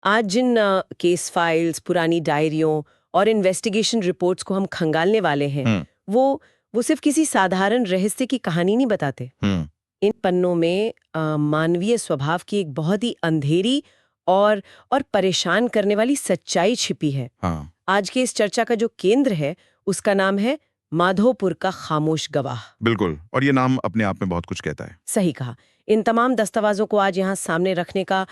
आज जिन case files, पुरानी डायरियों और इन्वेस्टिगेशन रिपोर्ट्स को हम खंगालने वाले हैं, वो सिर्फ किसी साधारण रहस्य की कहानी नहीं बताते। इन पन्नों में मानवीय स्वभाव की एक बहुत ही अंधेरी और परेशान करने वाली सच्चाई छिपी है। हाँ। आज के इस चर्चा का जो केंद्र है, उसका नाम है माधोपुर का खामोश गवाह। बिल्कुल, और ये नाम अपने आप में बहुत कुछ कहता है। सही कहा। इन तमाम दस्तावेजों को आज यहाँ सामने रखने का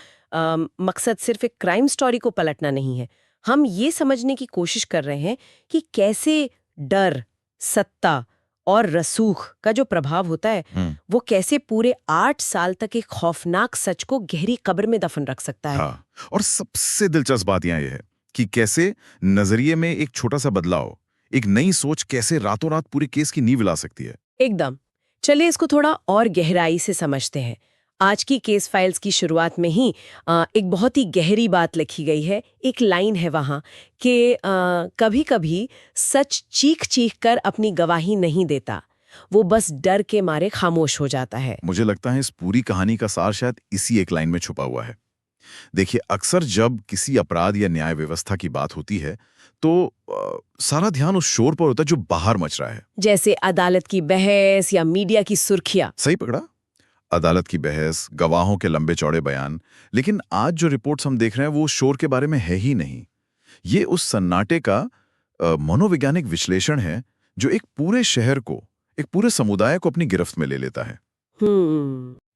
मकसद सिर्फ एक क्राइम स्टोरी को पलटना नहीं है। हम ये समझने की कोशिश कर रहे हैं कि कैसे डर, सत्ता और रसूख का जो प्रभाव होता है, वो कैसे पूरे 8 साल तक एक खौफनाक सच को गहरी कब्र में दफन रख सकता है। हाँ। और सबसे दिलचस्प बात यहाँ ये है कि कैसे नजरिए में एक छोटा सा बदलाव, एक नई सोच कैसे रातों रात पूरे केस की नींव ला सकती है। एकदम। चलिए इसको थोड़ा और गहराई से समझते हैं। आज की केस फाइल्स की शुरुआत में ही एक बहुत ही गहरी बात लिखी गई है। एक लाइन है वहाँ कि कभी-कभी सच चीख-चीख कर अपनी गवाही नहीं देता, वो बस डर के मारे खामोश हो जाता है। मुझे लगता है इस पूरी कहानी का सार शायद इसी एक लाइन में छुपा हुआ है। देखिए, अक्सर जब किसी अपराध या न्याय व्यवस्था की बात होती है तो सारा ध्यान उस शोर पर होता है जो बाहर मच रहा है। जैसे अदालत की बहस या मीडिया की सुर्खियां। सही पकड़ा। अदालत की बहस, गवाहों के लंबे चौड़े बयान। लेकिन आज जो रिपोर्ट्स हम देख रहे हैं वो शोर के बारे में है ही नहीं। ये उस सन्नाटे का मनोवैज्ञानिक विश्लेषण है जो एक पूरे शहर को, एक पूरे समुदाय को अपनी गिरफ्त में ले लेता है।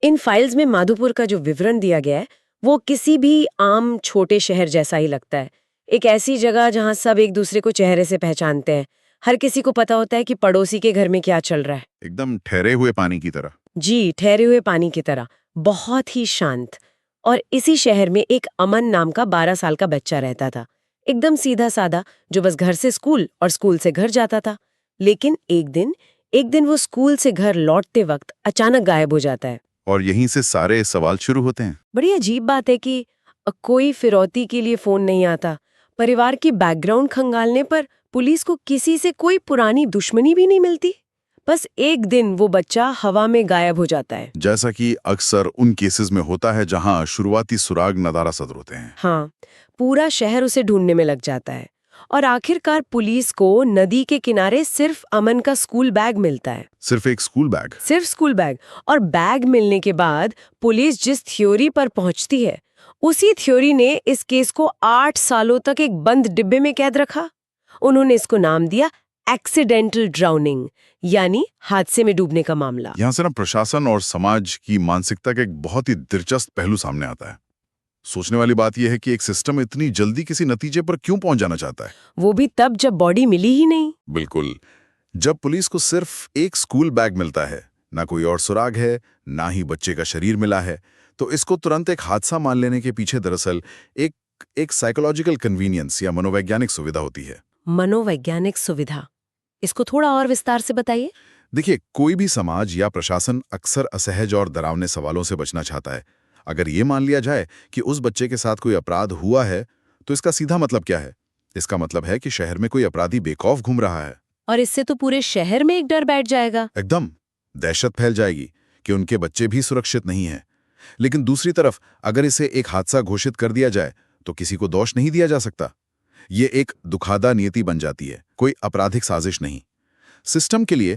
इन फाइल्स में माधोपुर का जो विवरण दिया गया है, वो किसी भी आम छोटे शहर जैसा ही लगता है। एक ऐसी जगह जहां सब एक दूसरे को चेहरे से पहचानते हैं, हर किसी को पता होता है कि पड़ोसी के घर में क्या चल रहा है। एकदम ठहरे हुए पानी की तरह। जी, ठहरे हुए पानी की तरह, बहुत ही शांत। और इसी शहर में एक अमन नाम का 12 साल का बच्चा रहता था, एकदम सीधा साधा, जो बस घर से स्कूल और स्कूल से घर जाता था। लेकिन एक दिन वो स्कूल से घर लौटते वक्त अचानक गायब हो जाता है। और यहीं से सारे सवाल शुरू होते हैं। बड़ी अजीब बात है कि कोई फिरौती के लिए फोन नहीं आता। परिवार की बैकग्राउंड खंगालने पर पुलिस को किसी से कोई पुरानी दुश्मनी भी नहीं मिलती। बस एक दिन वो बच्चा हवा में गायब हो जाता है। जैसा कि अक्सर उन केसेस में होता है जहां शुरुआती सुराग नदारा सद होते हैं। हाँ, पूरा शहर उसे ढूंढने में लग जाता है और आखिरकार पुलिस को नदी के किनारे सिर्फ अमन का स्कूल बैग मिलता है। सिर्फ एक स्कूल बैग? सिर्फ स्कूल बैग। और बैग मिलने के बाद पुलिस जिस थ्योरी पर पहुंचती है, उसी थ्योरी ने इस केस को 8 सालों तक एक बंद डिब्बे में कैद रखा। उन्होंने इसको नाम दिया एक्सीडेंटल ड्राउनिंग, यानी हादसे में डूबने का मामला। यहाँ से ना प्रशासन और समाज की मानसिकता का एक बहुत ही दिलचस्प पहलू सामने आता है। सोचने वाली बात यह है कि एक सिस्टम इतनी जल्दी किसी नतीजे पर क्यों पहुंच जाना चाहता है, वो भी तब जब बॉडी मिली ही नहीं। बिल्कुल। जब पुलिस को सिर्फ एक स्कूल बैग मिलता है, ना कोई और सुराग है, ना ही बच्चे का शरीर मिला है, तो इसको तुरंत एक हादसा मान लेने के पीछे दरअसल एक साइकोलॉजिकल कन्वीनियंस या मनोवैज्ञानिक सुविधा होती है। मनोवैज्ञानिक सुविधा, इसको थोड़ा और विस्तार से बताइए। देखिए, कोई भी समाज या प्रशासन अक्सर असहज और डरावने सवालों से बचना चाहता है। अगर ये मान लिया जाए कि उस बच्चे के साथ कोई अपराध हुआ है, तो इसका सीधा मतलब क्या है? इसका मतलब है कि शहर में कोई अपराधी बेखौफ घूम रहा है। और इससे तो पूरे शहर में एक डर बैठ जाएगा। एकदम दहशत फैल जाएगी कि उनके बच्चे भी सुरक्षित नहीं हैं। लेकिन दूसरी तरफ अगर इसे एक हादसा घोषित कर दिया जाए तो किसी को दोष नहीं दिया जा सकता। ये एक दुखादा नियति बन जाती है, कोई आपराधिक साजिश नहीं। सिस्टम के लिए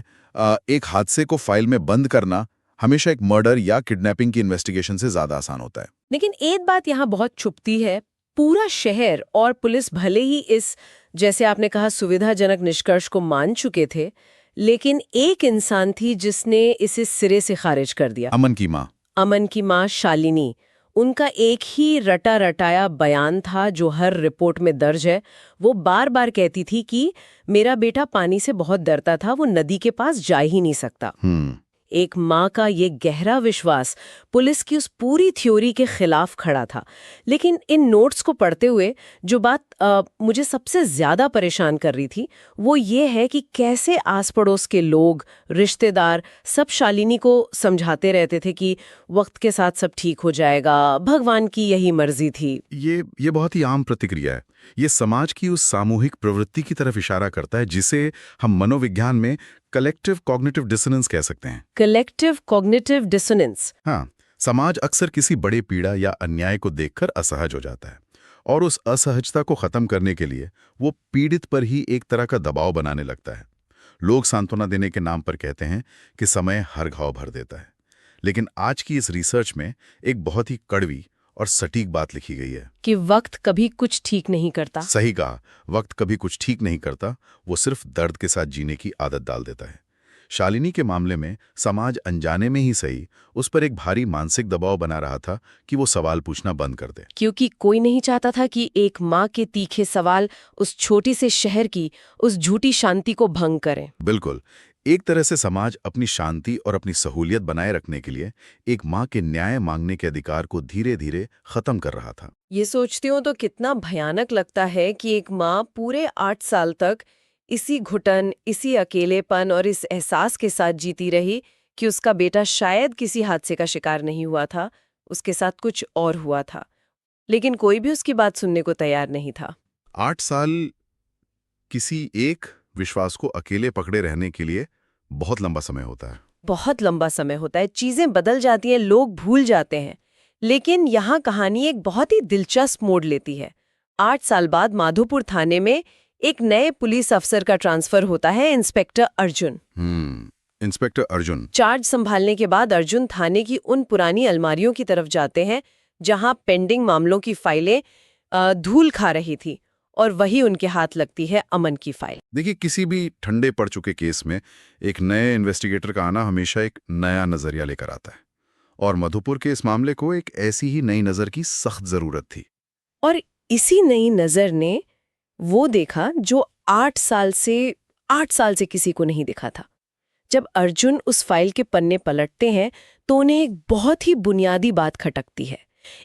एक हादसे को फाइल में बंद करना हमेशा एक मर्डर या किडनैपिंग की इन्वेस्टिगेशन से ज्यादा आसान होता है। लेकिन एक बात यहाँ बहुत छुपती है। पूरा शहर और पुलिस भले ही इस, जैसे आपने कहा, सुविधाजनक निष्कर्ष को मान चुके थे, लेकिन एक इंसान थी जिसने इसे सिरे से खारिज कर दिया। अमन की माँ शालिनी। उनका एक ही रटा रटाया बयान था जो हर रिपोर्ट में दर्ज है। वो बार बार कहती थी कि मेरा बेटा पानी से बहुत डरता था, वो नदी के पास जा ही नहीं सकता। एक माँ का ये गहरा विश्वास पुलिस की उस पूरी थ्योरी के खिलाफ खड़ा था। लेकिन इन नोट्स को पढ़ते हुए जो बात मुझे सबसे ज्यादा परेशान कर रही थी, वो ये है कि कैसे आस पड़ोस के लोग, रिश्तेदार सब शालिनी को समझाते रहते थे कि वक्त के साथ सब ठीक हो जाएगा, भगवान की यही मर्जी थी। ये बहुत ही आम प्रतिक्रिया है। ये समाज की उस सामूहिक प्रवृत्ति की तरफ इशारा करता है जिसे हम मनोविज्ञान में कलेक्टिव कॉग्निटिव डिसोनेंस कह सकते हैं। Collective cognitive dissonance. हाँ, समाज अक्सर किसी बड़े पीड़ा या अन्याय को देखकर असहज हो जाता है और उस असहजता को खत्म करने के लिए वो पीड़ित पर ही एक तरह का दबाव बनाने लगता है। लोग सांत्वना देने के नाम पर कहते हैं कि समय हर घाव भर देता है, लेकिन आज की इस रिसर्च में एक बहुत ही कड़वी और सटीक बात लिखी गई है कि वक्त कभी कुछ ठीक नहीं करता। सही कहा, वक्त कभी कुछ ठीक नहीं करता, वो सिर्फ दर्द के साथ जीने की आदत डाल देता है। शालिनी के मामले में समाज अनजाने में ही सही उस पर एक भारी मानसिक दबाव बना रहा था कि वो सवाल पूछना बंद कर दे। क्योंकि कोई नहीं चाहता था कि एक माँ के तीखे सवाल उस छोटी से शहर की उस झूठी शांति को भंग करें। बिल्कुल, एक तरह से समाज अपनी शांति और अपनी सहूलियत बनाए रखने के लिए एक माँ के न्याय मांगने के अधिकार को धीरे धीरे खत्म कर रहा था। ये सोचती हूँ तो कितना भयानक लगता है कि एक माँ पूरे 8 साल तक इसी घुटन, इसी अकेलेपन और इस एहसास के साथ जीती रही कि उसका बेटा शायद किसी हादसे का शिकार नहीं हुआ था, उसके साथ कुछ और हुआ था, लेकिन कोई भी उसकी बात सुनने को तैयार नहीं था। 8 साल किसी एक विश्वास को अकेले पकड़े रहने के लिए बहुत लंबा समय होता है। बहुत लंबा समय होता है, चीजें बदल जाती हैं, लोग भूल जाते हैं। लेकिन यहाँ कहानी एक बहुत ही दिलचस्प मोड़ लेती है। 8 साल बाद माधोपुर थाने में एक नए पुलिस अफसर का ट्रांसफर होता है, inspector Arjun. Inspector Arjun. Charge संभालने के बाद अर्जुन थाने की उन पुरानी अलमारियों की तरफ जाते हैं जहां पेंडिंग मामलों की फाइलें धूल खा रही थी, और वही उनके हाथ लगती है अमन की फाइल। देखिए, किसी भी ठंडे पड़ चुके केस में एक नए इन्वेस्टिगेटर का आना हमेशा एक नया नजरिया लेकर आता है, और मधुपुर के इस मामले को एक ऐसी ही नई नजर की सख्त जरूरत थी। और इसी नई नजर ने वो देखा जो 8 साल से किसी को नहीं दिखा था। जब अर्जुन उस फाइल के पन्ने पलटते हैं तो उन्हें एक बहुत ही बुनियादी बात खटकती है,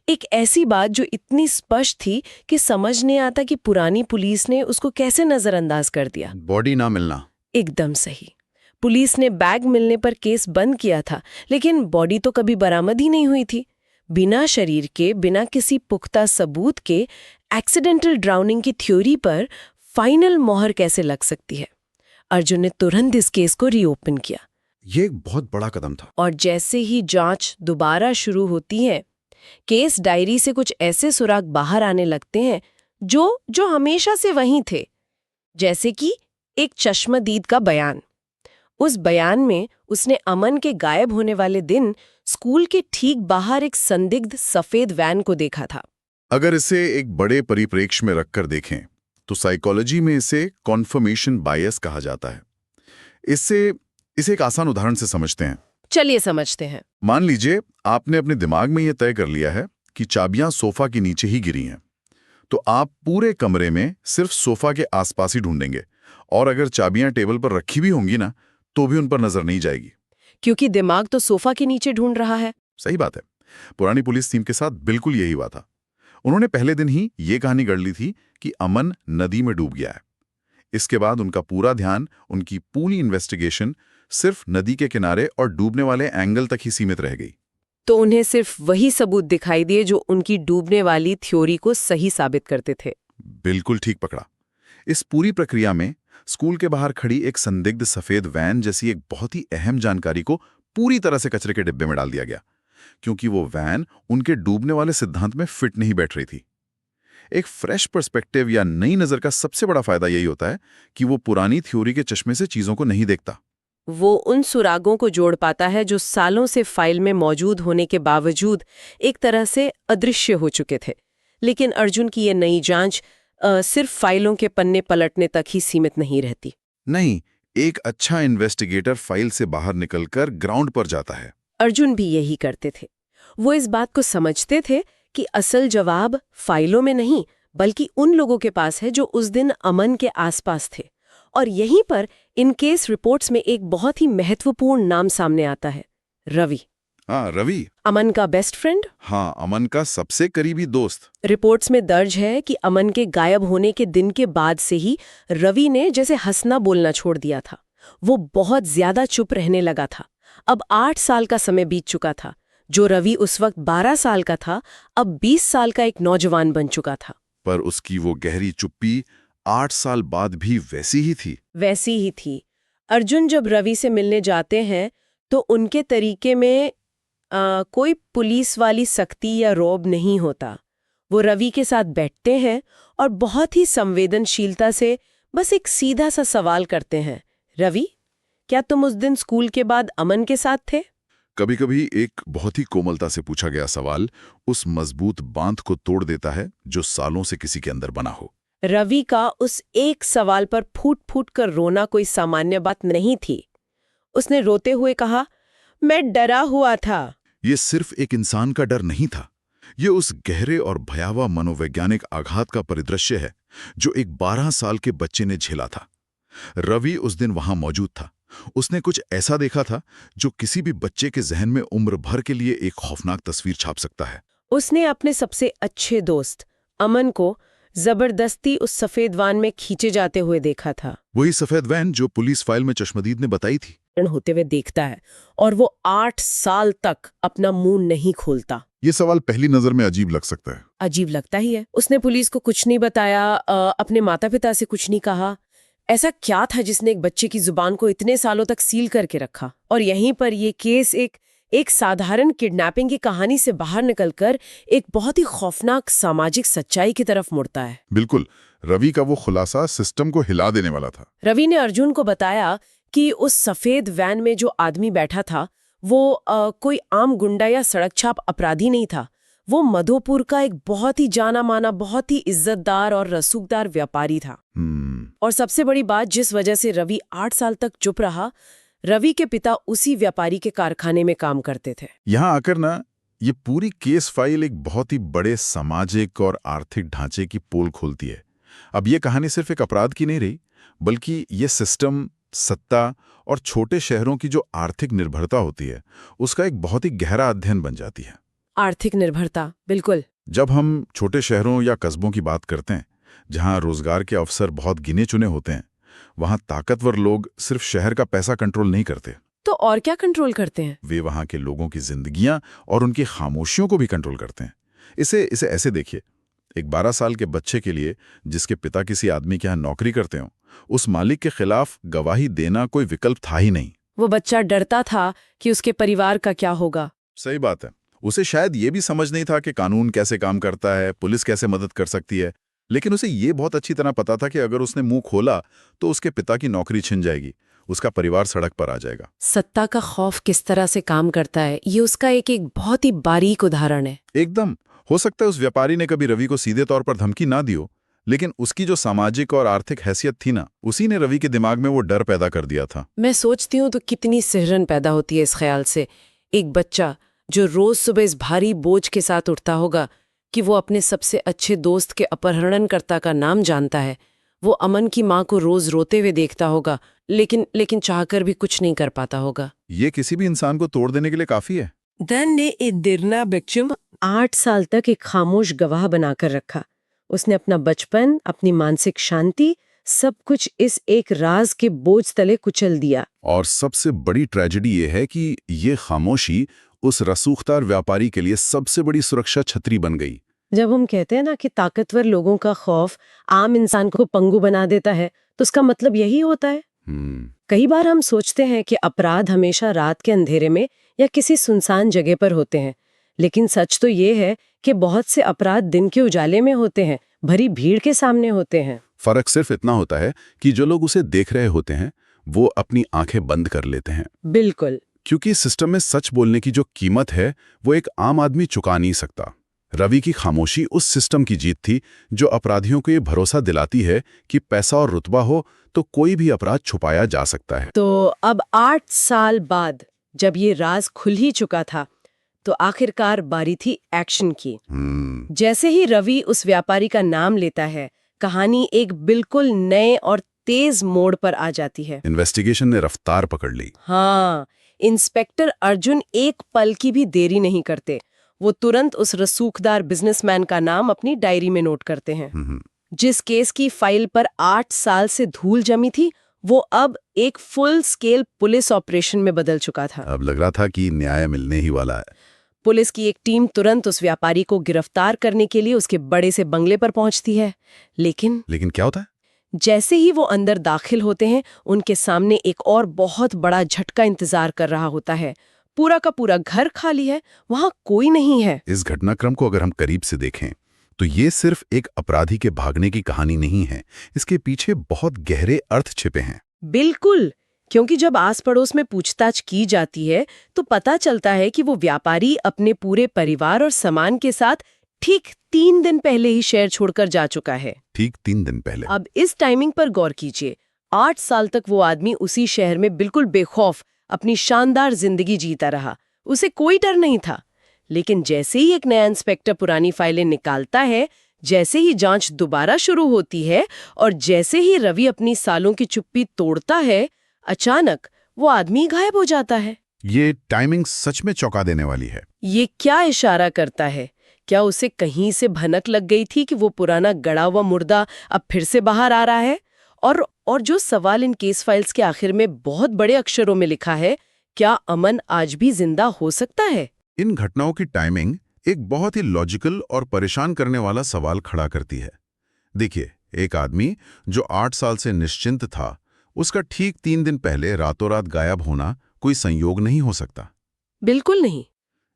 एक ऐसी बात जो इतनी स्पष्ट थी कि समझ नहीं आता कि पुरानी पुलिस ने उसको कैसे नजरअंदाज कर दिया। बॉडी ना मिलना। एकदम सही। पुलिस ने बैग मिलने पर केस बंद किया था, लेकिन बॉडी तो कभी बरामद ही नहीं हुई थी। बिना शरीर के, बिना किसी पुख्ता सबूत के एक्सीडेंटल ड्राउनिंग की थ्योरी पर फाइनल मोहर कैसे लग सकती है? अर्जुन ने तुरंत इस केस को रीओपन किया। ये एक बहुत बड़ा कदम था। और जैसे ही जांच दोबारा शुरू होती है, केस डायरी से कुछ ऐसे सुराग बाहर आने लगते हैं जो हमेशा से वहीं थे। जैसे कि एक चश्मदीद का बयान। उस बयान में उसने अमन के गायब होने वाले दिन स्कूल के ठीक बाहर एक संदिग्ध सफेद वैन को देखा था। अगर इसे एक बड़े परिप्रेक्ष्य में रखकर देखें तो साइकोलॉजी में इसे कॉन्फर्मेशन बायस कहा जाता है। इसे एक आसान उदाहरण से समझते हैं। चलिए समझते हैं। मान लीजिए आपने अपने दिमाग में यह तय कर लिया है कि चाबियां सोफा के नीचे ही गिरी हैं, तो आप पूरे कमरे में सिर्फ सोफा के आसपास ही ढूंढेंगे, और अगर चाबियां टेबल पर रखी भी होंगी ना, तो भी उन पर नजर नहीं जाएगी, क्योंकि दिमाग तो सोफा के नीचे ढूंढ रहा है। सही बात है। पुरानी पुलिस टीम के साथ बिल्कुल यही हुआ था। उन्होंने पहले दिन ही ये कहानी गढ़ ली थी कि अमन नदी में डूब गया है। इसके बाद उनका पूरा ध्यान, उनकी पूरी इन्वेस्टिगेशन सिर्फ नदी के किनारे और डूबने वाले एंगल तक ही सीमित रह गई। तो उन्हें सिर्फ वही सबूत दिखाई दिए जो उनकी डूबने वाली थ्योरी को सही साबित करते थे। बिल्कुल ठीक पकड़ा। इस पूरी प्रक्रिया में स्कूल के बाहर खड़ी एक संदिग्ध सफेद वैन जैसी एक बहुत ही अहम जानकारी को पूरी तरह से कचरे के डिब्बे में डाल दिया गया, क्योंकि वो वैन उनके डूबने वाले सिद्धांत में फिट नहीं बैठ रही थी। एक फ्रेश पर्सपेक्टिव या नई नजर का सबसे बड़ा फायदा यही होता है कि वो पुरानी थ्योरी के चश्मे से चीजों को नहीं देखता। वो उन सुरागों को जोड़ पाता है जो सालों से फाइल में मौजूद होने के बावजूद एक तरह से अदृश्य हो चुके थे। लेकिन अर्जुन की ये नई जांच सिर्फ फाइलों के पन्ने पलटने तक ही सीमित नहीं रहती। नहीं, एक अच्छा इन्वेस्टिगेटर फाइल से बाहर निकलकर ग्राउंड पर जाता है। अर्जुन भी यही करते थे। वो इस बात को समझते थे कि असल जवाब फाइलों में नहीं, बल्कि उन लोगों के पास है जो उस दिन अमन के आसपास थे। और यहीं पर इन केस रिपोर्ट्स में एक बहुत ही महत्वपूर्ण नाम सामने आता है, रवि। हाँ, रवि। अमन का बेस्ट फ्रेंड। हाँ, अमन का सबसे करीबी दोस्त। रिपोर्ट्स में दर्ज है कि अमन के गायब होने के दिन के बाद से ही रवि ने जैसे हंसना बोलना छोड़ दिया था। वो बहुत ज्यादा चुप रहने लगा था। अब 8 साल का समय बीत चुका था। जो रवि उस वक्त 12 साल का था, अब 20 साल का एक नौजवान बन चुका था। पर उसकी वो गहरी चुप्पी 8 साल बाद भी वैसी ही थी। वैसी ही थी। अर्जुन जब रवि से मिलने जाते हैं तो उनके तरीके में कोई पुलिस वाली सख्ती या रौब नहीं होता। वो रवि के साथ बैठते हैं और बहुत ही संवेदनशीलता से बस एक सीधा सा सवाल करते हैं, रवि, क्या तुम उस दिन स्कूल के बाद अमन के साथ थे? कभी-कभी एक बहुत ही कोमलता से पूछा गया सवाल उस मजबूत बांध को तोड़ देता है जो सालों से किसी के अंदर बना हो। रवि का उस एक सवाल पर फूट फूट कर रोना कोई सामान्य बात नहीं थी। उसने रोते हुए कहा, मैं डरा हुआ था। ये सिर्फ एक इंसान का डर नहीं था, ये उस गहरे और भयावह मनोवैज्ञानिक आघात का परिदृश्य है जो एक 12 साल के बच्चे ने झेला था। रवि उस दिन वहां मौजूद था। उसने कुछ ऐसा देखा था जो किसी भी बच्चे के जहन में उम्र भर के लिए एक खौफनाक तस्वीर छाप सकता है। उसने अपने सबसे अच्छे दोस्त अमन को जबरदस्ती उस सफेद वान में खींचे जाते हुए देखा था। वही सफेद वैन जो पुलिस फाइल में चश्मदीद ने बताई थी। होते हुए देखता है और वो 8 साल तक अपना मुंह नहीं खोलता। ये सवाल पहली नजर में अजीब लग सकता है। अजीब लगता ही है। उसने पुलिस को कुछ नहीं बताया, अपने माता पिता से कुछ नहीं कहा। ऐसा क्या था जिसने एक बच्चे की जुबान को इतने सालों तक सील करके रखा? और यहीं पर ये केस एक साधारण किडनैपिंग की कहानी से बाहर निकलकर एक बहुत ही खौफनाक सामाजिक सच्चाई की तरफ मुड़ता है। बिल्कुल, रवि का वो खुलासा सिस्टम को हिला देने वाला था। रवि ने अर्जुन को बताया कि उस सफेद वैन में जो आदमी बैठा था वो कोई आम गुंडा या सड़क छाप अपराधी नहीं था। वो मधोपुर का एक बहुत ही जाना माना, बहुत ही इज्जतदार और रसूखदार व्यापारी था। और सबसे बड़ी बात, जिस वजह से रवि 8 साल तक चुप रहा, रवि के पिता उसी व्यापारी के कारखाने में काम करते थे। यहाँ आकर ना ये पूरी केस फाइल एक बहुत ही बड़े सामाजिक और आर्थिक ढांचे की पोल खोलती है। अब ये कहानी सिर्फ एक अपराध की नहीं रही, बल्कि ये सिस्टम, सत्ता और छोटे शहरों की जो आर्थिक निर्भरता होती है उसका एक बहुत ही गहरा अध्ययन बन जाती है। आर्थिक निर्भरता, बिल्कुल। जब हम छोटे शहरों या कस्बों की बात करते हैं जहां रोजगार के अवसर बहुत गिने चुने होते हैं, वहां ताकतवर लोग सिर्फ शहर का पैसा कंट्रोल नहीं करते। तो और क्या कंट्रोल करते हैं? वे वहां के लोगों की जिंदगियां और उनकी खामोशियों को भी कंट्रोल करते हैं। इसे ऐसे देखिए, एक 12 साल के बच्चे के लिए जिसके पिता किसी आदमी के यहाँ नौकरी करते हों, उस मालिक के खिलाफ गवाही देना कोई विकल्प था ही नहीं। वो बच्चा डरता था कि उसके परिवार का क्या होगा। सही बात है। उसे शायद ये भी समझ नहीं था कि कानून कैसे काम करता है, पुलिस कैसे मदद कर सकती है, लेकिन उसे ये बहुत अच्छी तरह पता था कि अगर उसने मुंह खोला तो उसके पिता की नौकरी छिन जाएगी, उसका परिवार सड़क पर आ जाएगा। सत्ता का खौफ किस तरह से काम करता है, ये उसका एक बहुत ही बारीक उदाहरण है। एकदम। हो सकता है उस व्यापारी ने कभी रवि को सीधे तौर पर धमकी ना दी हो, लेकिन उसकी जो सामाजिक और आर्थिक हैसियत थी ना, उसी ने रवि के दिमाग में वो डर पैदा कर दिया था। मैं सोचती हूँ तो कितनी सिहरन पैदा होती है इस ख्याल से। एक बच्चा जो रोज सुबह इस भारी बोझ के साथ उठता होगा कि वो अपने सबसे अच्छे दोस्त के अपहरणकर्ता का नाम जानता है, वो अमन की माँ को रोज रोते हुए देखता होगा, लेकिन चाहकर भी कुछ नहीं कर पाता होगा। ये किसी भी इंसान को तोड़ देने के लिए काफी है। धन ने इदिरना बेक्चुम 8 साल तक एक खामोश गवाह बनाकर रखा। उसने अपना बचपन, अपनी मानसिक शांति, सब कुछ इस एक राज के बोझ तले कुचल दिया। और सबसे बड़ी ट्रेजेडी ये है कि ये खामोशी उस रसूखदार व्यापारी के लिए सबसे बड़ी सुरक्षा छतरी बन गई। जब हम कहते हैं ना कि ताकतवर लोगों का खौफ आम इंसान को पंगु बना देता है, तो उसका मतलब यही होता है। कई बार हम सोचते हैं कि अपराध हमेशा रात के अंधेरे में या किसी सुनसान जगह पर होते हैं, लेकिन सच तो ये है कि बहुत से अपराध दिन के उजाले में होते हैं, भरी भीड़ के सामने होते हैं। फर्क सिर्फ इतना होता है कि जो लोग उसे देख रहे होते हैं वो अपनी आंखें बंद कर लेते हैं। बिल्कुल। क्योंकि सिस्टम में सच बोलने की जो कीमत है वो एक आम आदमी चुका नहीं सकता। रवि की खामोशी उस सिस्टम की जीत थी जो अपराधियों को ये भरोसा दिलाती है कि पैसा और रुतबा हो तो कोई भी अपराध छुपाया जा सकता है। तो अब 8 साल बाद जब ये राज खुल ही चुका था, तो आखिरकार बारी थी एक्शन की। जैसे ही रवि उस व्यापारी का नाम लेता है, कहानी एक बिल्कुल नए और तेज मोड़ पर आ जाती है। इन्वेस्टिगेशन ने रफ्तार पकड़ ली। हाँ, इंस्पेक्टर अर्जुन एक पल की भी देरी नहीं करते। वो तुरंत उस रसूखदार बिजनेसमैन का नाम अपनी डायरी में नोट करते हैं। जिस केस की फाइल पर 8 साल से धूल जमी थी, वो अब एक फुल स्केल पुलिस ऑपरेशन में बदल चुका था। अब लग रहा था कि न्याय मिलने ही वाला है। पुलिस की एक टीम तुरंत उस व्यापारी को गिरफ्तार करने के लिए उसके बड़े से बंगले पर पहुंचती है। लेकिन क्या होता है? जैसे ही वो अंदर दाखिल होते हैं, उनके सामने एक और बहुत बड़ा झटका इंतजार कर रहा होता है। पूरा का पूरा घर खाली है, वहां कोई नहीं है। इस घटनाक्रम को अगर हम करीब से देखें तो ये सिर्फ एक अपराधी के भागने की कहानी नहीं है, इसके पीछे बहुत गहरे अर्थ छिपे हैं। बिल्कुल, क्योंकि जब आस पड़ोस में पूछताछ की जाती है तो पता चलता है कि वो व्यापारी अपने पूरे परिवार और सामान के साथ ठीक 3 दिन पहले ही शहर छोड़कर जा चुका है। ठीक 3 दिन पहले। अब इस टाइमिंग पर गौर कीजिए। 8 साल तक वो आदमी उसी शहर में बिल्कुल बेखौफ अपनी शानदार जिंदगी जीता रहा। उसे कोई डर नहीं था। लेकिन जैसे ही एक नया इंस्पेक्टर पुरानी फाइलें निकालता है, जैसे ही जांच दोबारा शुरू होती है और जैसे ही रवि अपनी सालों की चुप्पी तोड़ता है, अचानक वो आदमी गायब हो जाता है। ये टाइमिंग सच में चौंका देने वाली है। ये क्या इशारा करता है? क्या उसे कहीं से भनक लग गई थी कि वो पुराना गड़ा हुआ मुर्दा अब फिर से बाहर आ रहा है? और जो सवाल इन केस फाइल्स के आखिर में बहुत बड़े अक्षरों में लिखा है, क्या अमन आज भी जिंदा हो सकता है? इन घटनाओं की टाइमिंग एक बहुत ही लॉजिकल और परेशान करने वाला सवाल खड़ा करती है। देखिए, एक आदमी जो 8 साल से निश्चिंत था, उसका ठीक 3 दिन पहले रातों रात गायब होना कोई संयोग नहीं हो सकता। बिल्कुल नहीं।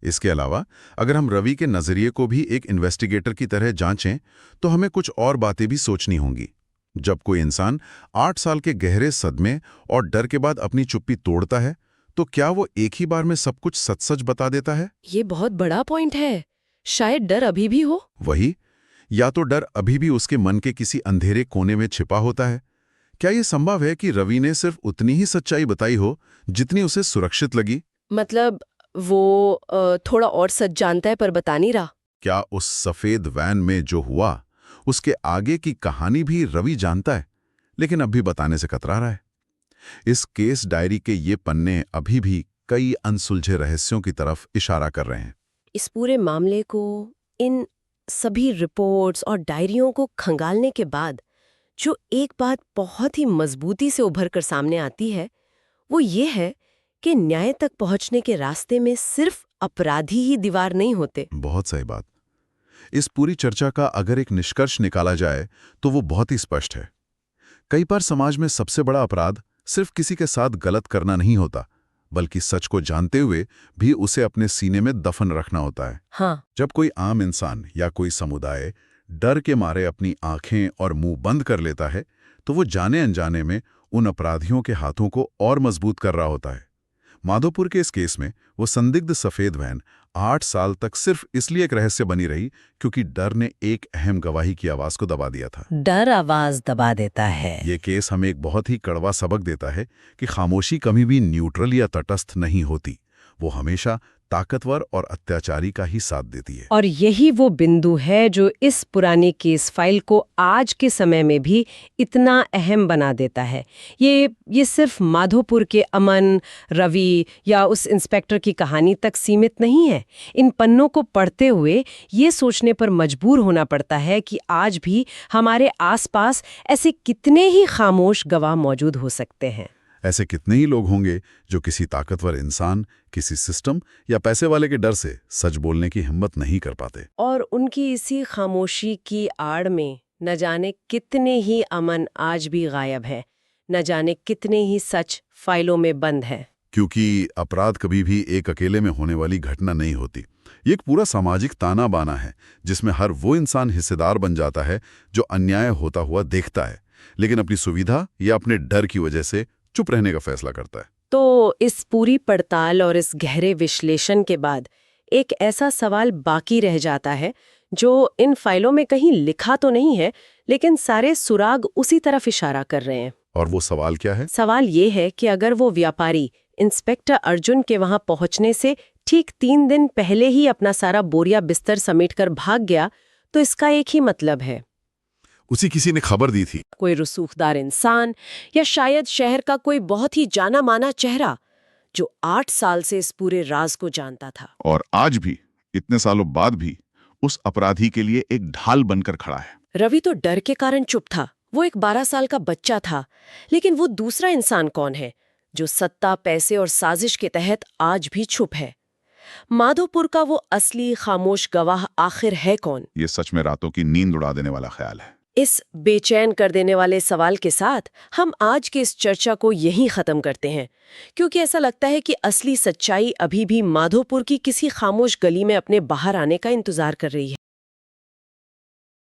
इसके अलावा अगर हम रवि के नजरिए को भी एक इन्वेस्टिगेटर की तरह जांचें, तो हमें कुछ और बातें भी सोचनी होंगी। जब कोई इंसान 8 साल के गहरे सदमे और डर के बाद अपनी चुप्पी तोड़ता है, तो क्या वो एक ही बार में सब कुछ सच-सच बता देता है? ये बहुत बड़ा पॉइंट है। शायद डर अभी भी हो। वही, या तो डर अभी भी उसके मन के किसी अंधेरे कोने में छिपा होता है। क्या ये संभव है कि रवि ने सिर्फ उतनी ही सच्चाई बताई हो जितनी उसे सुरक्षित लगी? मतलब वो थोड़ा और सच जानता है पर बता नहीं रहा। क्या उस सफेद वैन में जो हुआ, उसके आगे की कहानी भी रवि जानता है, लेकिन अब भी बताने से कतरा रहा है? इस केस डायरी के ये पन्ने अभी भी कई अनसुलझे रहस्यों की तरफ इशारा कर रहे हैं। इस पूरे मामले को, इन सभी रिपोर्ट्स और डायरियों को खंगालने के बाद जो एक बात बहुत ही मजबूती से उभर कर सामने आती है, वो ये है कि न्याय तक पहुंचने के रास्ते में सिर्फ अपराधी ही दीवार नहीं होते। बहुत सही बात। इस पूरी चर्चा का अगर एक निष्कर्ष निकाला जाए तो वो बहुत ही स्पष्ट है। कई बार समाज में सबसे बड़ा अपराध सिर्फ किसी के साथ गलत करना नहीं होता, बल्कि सच को जानते हुए भी उसे अपने सीने में दफन रखना होता है। हाँ। जब कोई आम इंसान या कोई समुदाय डर के मारे अपनी आंखें और मुंह बंद कर लेता है, तो वो जाने अनजाने में उन अपराधियों के हाथों को और मजबूत कर रहा होता है। माधोपुर के इस केस में वो संदिग्ध सफेद वैन 8 साल तक सिर्फ इसलिए एक रहस्य बनी रही क्योंकि डर ने एक अहम गवाही की आवाज को दबा दिया था। डर आवाज दबा देता है। ये केस हमें एक बहुत ही कड़वा सबक देता है कि खामोशी कभी भी न्यूट्रल या तटस्थ नहीं होती। वो हमेशा ताकतवर और अत्याचारी का ही साथ देती है। और यही वो बिंदु है जो इस पुरानी केस फाइल को आज के समय में भी इतना अहम बना देता है। ये सिर्फ माधोपुर के अमन, रवि या उस इंस्पेक्टर की कहानी तक सीमित नहीं है। इन पन्नों को पढ़ते हुए ये सोचने पर मजबूर होना पड़ता है कि आज भी हमारे आसपास ऐसे कितने ही खामोश गवाह मौजूद हो सकते हैं। ऐसे कितने ही लोग होंगे जो किसी ताकतवर इंसान, किसी सिस्टम या पैसे वाले के डर से सच बोलने की हिम्मत नहीं कर पाते। और उनकी इसी खामोशी की आड़ में न जाने कितने ही अमन आज भी गायब है, न जाने कितने ही सच फाइलों में बंद है। क्योंकि अपराध कभी भी एक अकेले में होने वाली घटना नहीं होती। ये एक पूरा सामाजिक ताना बाना है जिसमें हर वो इंसान हिस्सेदार बन जाता है जो अन्याय होता हुआ देखता है, लेकिन अपनी सुविधा या अपने डर की वजह से चुप रहने का फैसला करता है। तो इस पूरी पड़ताल और इस गहरे विश्लेषण के बाद एक ऐसा सवाल बाकी रह जाता है जो इन फाइलों में कहीं लिखा तो नहीं है, लेकिन सारे सुराग उसी तरफ इशारा कर रहे हैं। और वो सवाल क्या है? सवाल ये है कि अगर वो व्यापारी इंस्पेक्टर अर्जुन के वहां पहुंचने से ठीक 3 दिन पहले ही अपना सारा बोरिया बिस्तर समेटकर भाग गया, तो इसका एक ही मतलब है, उसी किसी ने खबर दी थी। कोई रसूखदार इंसान या शायद शहर का कोई बहुत ही जाना माना चेहरा जो 8 साल से इस पूरे राज को जानता था और आज भी, इतने सालों बाद भी, उस अपराधी के लिए एक ढाल बनकर खड़ा है। रवि तो डर के कारण चुप था, वो एक 12 साल का बच्चा था, लेकिन वो दूसरा इंसान कौन है जो सत्ता, पैसे और साजिश के तहत आज भी चुप है? माधोपुर का वो असली खामोश गवाह आखिर है कौन? ये सच में रातों की नींद उड़ा देने वाला ख्याल है। इस बेचैन कर देने वाले सवाल के साथ हम आज की इस चर्चा को यहीं खत्म करते हैं, क्योंकि ऐसा लगता है कि असली सच्चाई अभी भी माधोपुर की किसी खामोश गली में अपने बाहर आने का इंतजार कर रही है।